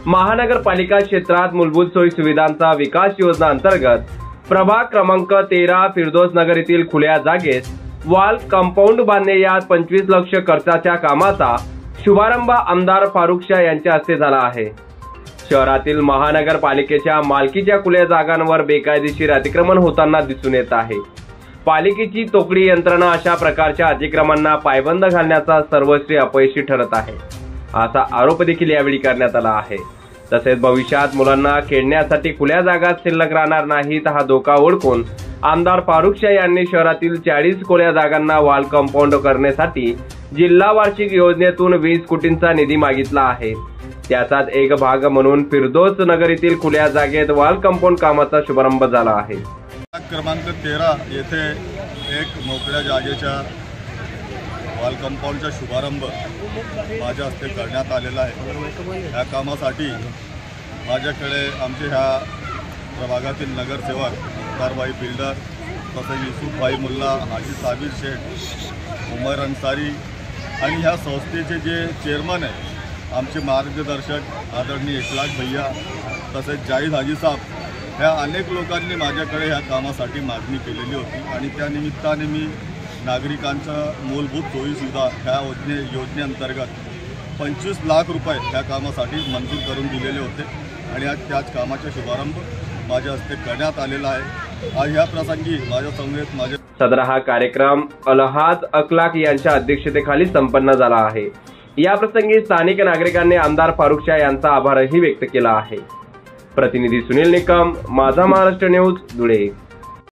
महानगरपालिका क्षेत्रात मूलभूत सोयी सुविधांचा विकास योजना अंतर्गत प्रभाग क्रमांक 13 फिरदौस नगर येथील खुल्या जागेत वॉल कंपाऊंड बांधणे या 25 लाख खर्चाच्या कामाचा शुभारंभ आमदार फारुख शाह यांच्या हस्ते झाला आहे। शहरातील महानगरपालिकेच्या मालकीच्या खुल्या जागांवर बेकायदेशीर अतिक्रमण होताना दिसून येत आहे। पालिकेची तोकडी यंत्रणा अशा प्रकारच्या अतिक्रमणांना पायबंद घालण्याचा सर्वस्वी अपयशी ठरत आहे, असा आरोप देखील यावेळी करण्यात आला आहे। तसेच भविष्यात मुलांना खेळण्यासाठी खुल्या जागा शिल्लक राहणार नाहीत हा धोका ओळखून आमदार फारुख शाह यांनी शहरातील 40 खुल्या जागांना वॉल कंपाऊंड करण्यासाठी जिल्हा वार्षिक योजनेतून 20 कोटींचा निधी मागितला आहे। त्याचाच एक भाग म्हणून फिरदौस नगर येथील खुल्या जागेत वॉल कंपाऊंड कामाचा शुभारंभ झाला आहे। क्रमांक 13 येथे एक मोकळ्या जागेच्या वॉल कंपाऊंडचा शुभारंभ माझ्या हस्ते करण्यात आलेला आहे। या कामासाठी माझ्याकडे आमचे ह्या प्रभागातील नगरसेवक सरभाई बिल्डर तसेच युसुफभाई मुल्ला, हाजी साबिर शेख, उमर अन्सारी आणि ह्या संस्थेचे जे चेअरमन आहे आमचे मार्गदर्शक आदरणीय इखलाक भैया तसेच जाहिद हाजी साहब ह्या अनेक लोकांनी माझ्याकडे ह्या कामासाठी मागणी केलेली होती आणि त्या निमित्ताने मी नागरिकांच्या मूलभूत सोयीसुविधा ह्या योजनेअंतर्गत 25 लाख रुपये ह्या कामासाठी मंजूर करून दिलेले होते आणि आज त्याच कामाचा शुभारंभ माझ्या हस्ते करण्यात आलेला आहे। आज ह्या प्रसंगी माझ्या समवेत माझे सदर हा कार्यक्रम अलहाज अखलाक यांच्या अध्यक्षतेखाली संपन्न झाला आहे। या प्रसंगी स्थानिक नागरिकांनी आमदार फारुख शाह यांचा आभारही व्यक्त केला आहे। प्रतिनिधी सुनील निकम, माझा महाराष्ट्र न्यूज, धुळे।